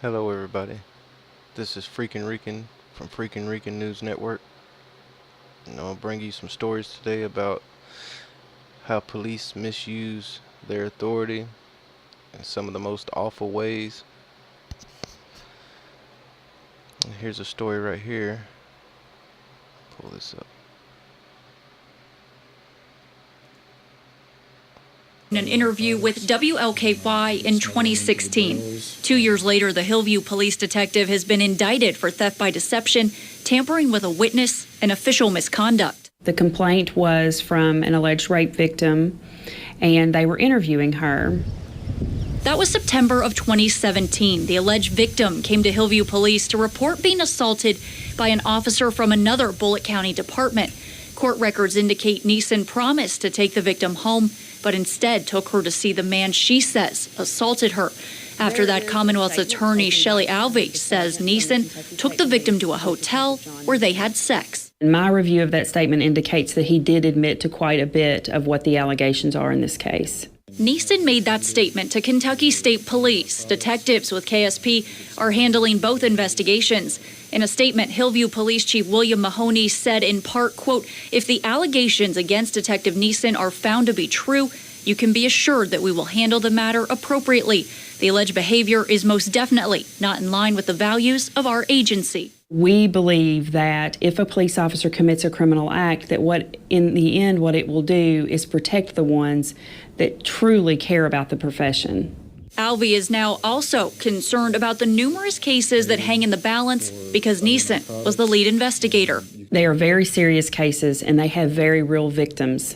Hello, everybody. This is Freakin' Rican from Freakin' Rican News Network. And I'll bring you some stories today about how police misuse their authority in some of the most awful ways. And here's a story right here. Pull this up. In an interview with WLKY in 2016. 2 years later, the Hillview police detective has been indicted for theft by deception, tampering with a witness, and official misconduct. The complaint was from an alleged rape victim, and they were interviewing her. That was September of 2017. The alleged victim came to Hillview police to report being assaulted by an officer from another Bullitt County department. Court records indicate Neeson promised to take the victim home, but instead took her to see the man she says assaulted her. After that, Commonwealth's attorney Shelley Alvey says Neeson took the victim to a hotel where they had sex. My review of that statement indicates that he did admit to quite a bit of what the allegations are in this case. Neeson made that statement to Kentucky State Police. Detectives with KSP are handling both investigations. In a statement, Hillview Police Chief William Mahoney said in part, quote, "If the allegations against Detective Neeson are found to be true, you can be assured that we will handle the matter appropriately. The alleged behavior is most definitely not in line with the values of our agency." We believe that if a police officer commits a criminal act, that in the end what it will do is protect the ones that truly care about the profession. Alvey is now also concerned about the numerous cases that hang in the balance because Neeson was the lead investigator. They are very serious cases and they have very real victims.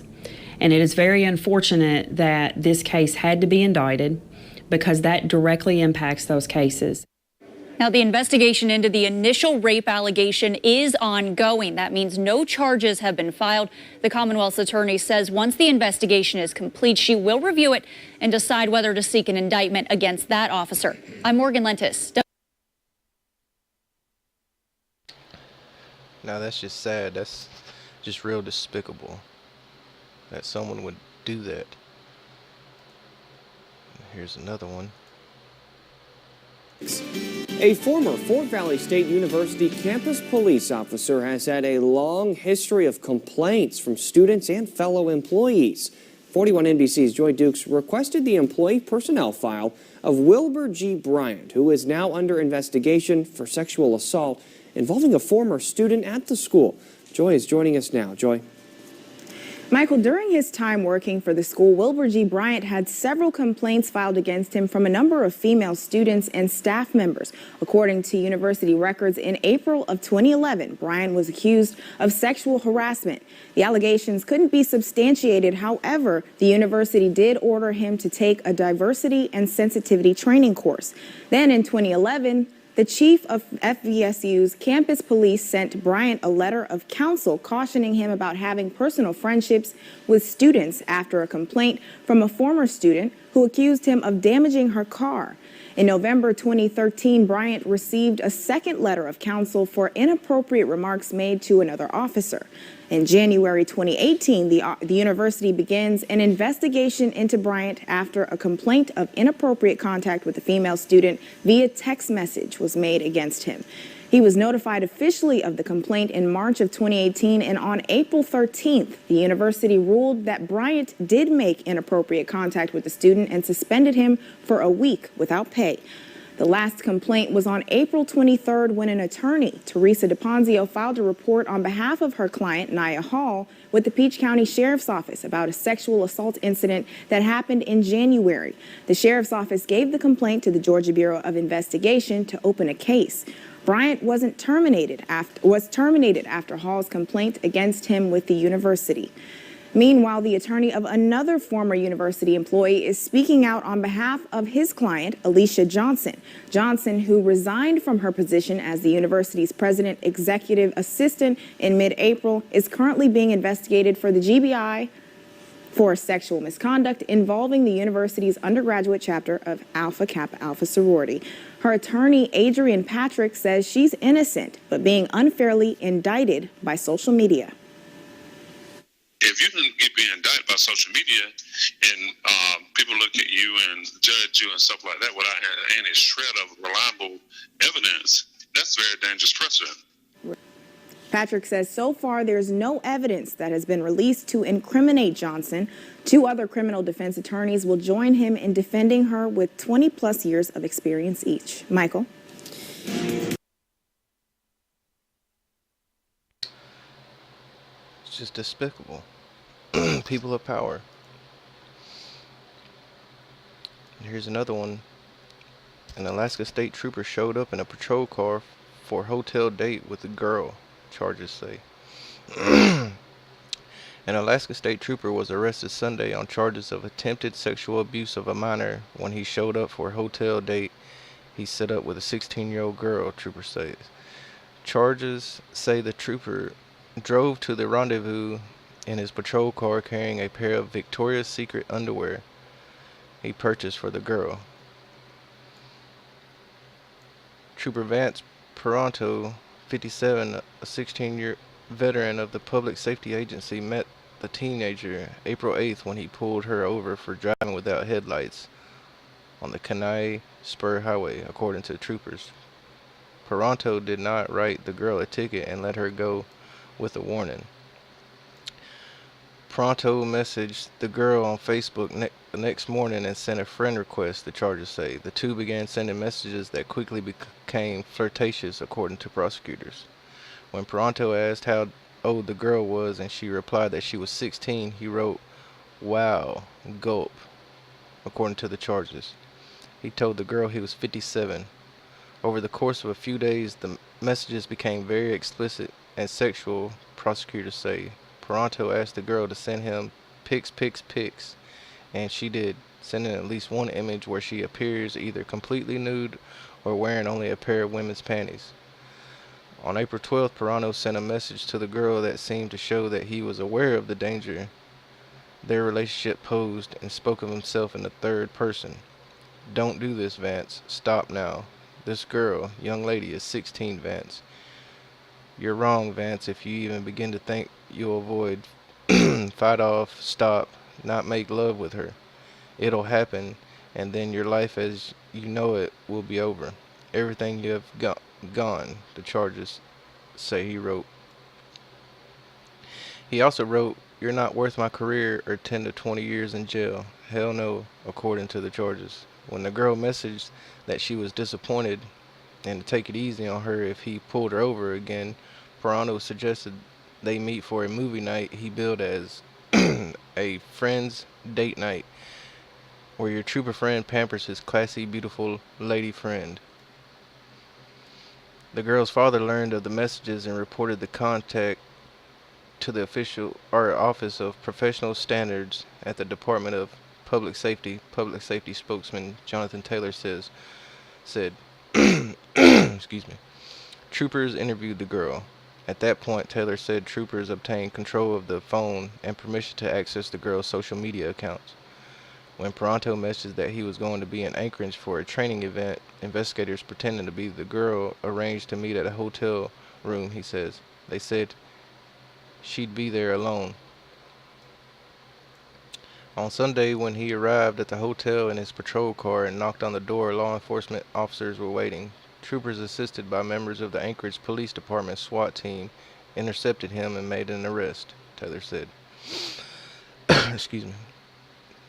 And it is very unfortunate that this case had to be indicted because that directly impacts those cases. Now, the investigation into the initial rape allegation is ongoing. That means no charges have been filed. The Commonwealth's attorney says once the investigation is complete, she will review it and decide whether to seek an indictment against that officer. I'm Morgan Lentis. Now, that's just sad. That's just real despicable that someone would do that. Here's another one. A former Fort Valley State University campus police officer has had a long history of complaints from students and fellow employees. 41 NBC's Joy Dukes requested the employee personnel file of Wilbur G. Bryant, who is now under investigation for sexual assault involving a former student at the school. Joy is joining us now. Joy. Michael, during his time working for the school, Wilbur G. Bryant had several complaints filed against him from a number of female students and staff members. According to university records, in April of 2011, Bryant was accused of sexual harassment. The allegations couldn't be substantiated. However, the university did order him to take a diversity and sensitivity training course. Then in 2011, the chief of FVSU's campus police sent Bryant a letter of counsel cautioning him about having personal friendships with students after a complaint from a former student who accused him of damaging her car. In November 2013, Bryant received a second letter of counsel for inappropriate remarks made to another officer. In January 2018, the university begins an investigation into Bryant after a complaint of inappropriate contact with a female student via text message was made against him. He was notified officially of the complaint in March of 2018, and on April 13th, the university ruled that Bryant did make inappropriate contact with the student and suspended him for a week without pay. The last complaint was on April 23rd when an attorney, Teresa DePonzio, filed a report on behalf of her client, Nia Hall, with the Peach County Sheriff's Office about a sexual assault incident that happened in January. The Sheriff's Office gave the complaint to the Georgia Bureau of Investigation to open a case. Bryant was terminated after Hall's complaint against him with the university. Meanwhile, the attorney of another former university employee is speaking out on behalf of his client, Alicia Johnson. Johnson, who resigned from her position as the university's president executive assistant in mid-April, is currently being investigated for the GBI for sexual misconduct involving the university's undergraduate chapter of Alpha Kappa Alpha sorority. Her attorney, Adrienne Patrick, says she's innocent but being unfairly indicted by social media. If you can get being indicted by social media and people look at you and judge you and stuff like that without any shred of reliable evidence, that's very dangerous precedent. Patrick says so far there's no evidence that has been released to incriminate Johnson. 2 other criminal defense attorneys will join him in defending her with 20-plus years of experience each. Michael? It's just despicable. People of power. And here's another one. An Alaska State Trooper showed up in a patrol car for a hotel date with a girl, charges say. An Alaska State Trooper was arrested Sunday on charges of attempted sexual abuse of a minor when he showed up for a hotel date he set up with a 16-year-old girl, trooper says. Charges say the trooper drove to the rendezvous in his patrol car carrying a pair of Victoria's Secret underwear he purchased for the girl. Trooper Vance Peranto, 57, a 16-year veteran of the Public Safety Agency, met the teenager April 8th when he pulled her over for driving without headlights on the Kenai Spur Highway, according to troopers. Peranto did not write the girl a ticket and let her go with a warning. Peranto messaged the girl on Facebook the next morning and sent a friend request, the charges say. The two began sending messages that quickly became flirtatious, according to prosecutors. When Peranto asked how old the girl was and she replied that she was 16, he wrote, "Wow, gulp," according to the charges. He told the girl he was 57. Over the course of a few days, the messages became very explicit and sexual, prosecutors say. Peranto asked the girl to send him pics, and she did, sending at least one image where she appears either completely nude or wearing only a pair of women's panties. On April 12th, Peranto sent a message to the girl that seemed to show that he was aware of the danger their relationship posed and spoke of himself in the third person. "Don't do this, Vance. Stop now. This girl, young lady, is 16, Vance. You're wrong, Vance, if you even begin to think you'll avoid, fight off, stop, not make love with her. It'll happen, and then your life as you know it will be over. Everything you have gone," the charges say he wrote. He also wrote, "You're not worth my career or 10 to 20 years in jail. Hell no," according to the charges. When the girl messaged that she was disappointed and to take it easy on her if he pulled her over again, Peranto suggested they meet for a movie night he billed as a friend's date night, where your trooper friend pampers his classy, beautiful lady friend. The girl's father learned of the messages and reported the contact to the official or Office of Professional Standards at the Department of Public Safety. Public Safety spokesman Jonathan Taylor said, excuse me. Troopers interviewed the girl. At that point, Taylor said troopers obtained control of the phone and permission to access the girl's social media accounts. When Peranto messaged that he was going to be in Anchorage for a training event, investigators pretending to be the girl arranged to meet at a hotel room, he says. They said she'd be there alone. On Sunday, when he arrived at the hotel in his patrol car and knocked on the door, law enforcement officers were waiting. Troopers assisted by members of the Anchorage Police Department SWAT team intercepted him and made an arrest, Taylor said. Excuse me.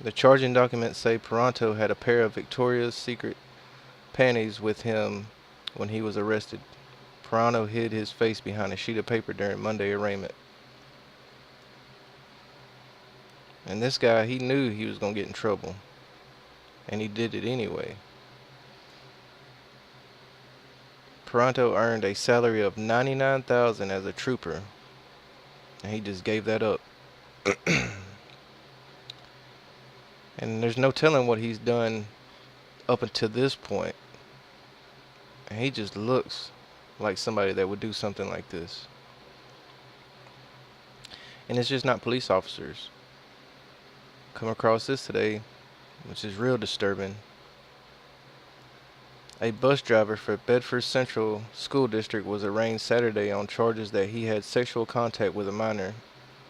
The charging documents say Peranto had a pair of Victoria's Secret panties with him when he was arrested. Peranto hid his face behind a sheet of paper during Monday arraignment. And this guy, he knew he was going to get in trouble. And he did it anyway. Peranto earned a salary of $99,000 as a trooper. And he just gave that up. And there's no telling what he's done up until this point. And he just looks like somebody that would do something like this. And it's just not police officers. Come across this today, which is real disturbing. A bus driver for Bedford Central School District was arraigned Saturday on charges that he had sexual contact with a minor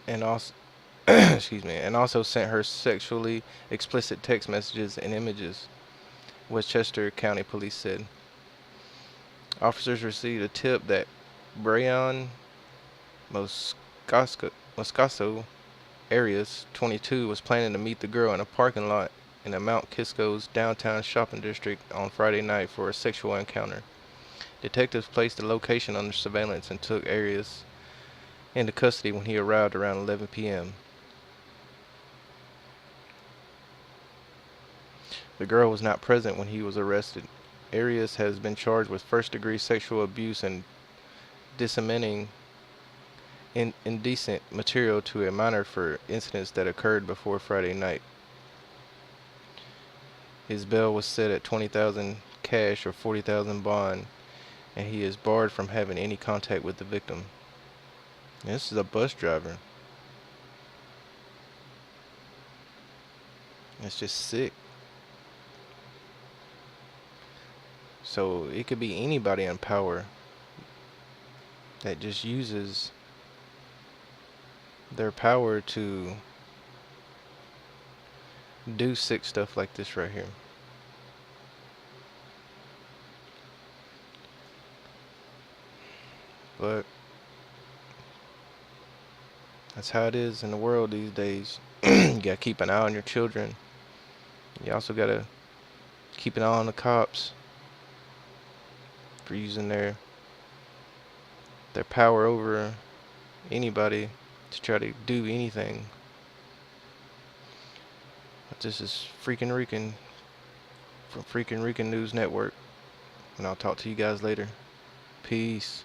and also and also sent her sexually explicit text messages and images, Westchester County Police said. Officers received a tip that Brian Moscaso Arias, 22, was planning to meet the girl in a parking lot in the Mount Kisco's downtown shopping district on Friday night for a sexual encounter. Detectives placed the location under surveillance and took Arias into custody when he arrived around 11 p.m. The girl was not present when he was arrested. Arias has been charged with first-degree sexual abuse and disseminating indecent material to a minor for incidents that occurred before Friday night. His bail was set at $20,000 cash or $40,000 bond, and he is barred from having any contact with the victim. And this is a bus driver. It's just sick. So it could be anybody in power that just uses their power to do sick stuff like this right here. But that's how it is in the world these days. You gotta keep an eye on your children. You also gotta keep an eye on the cops for using their power over anybody to try to do anything. But this is Freaking Rican from Freaking Rican News Network, and I'll talk to you guys later. Peace.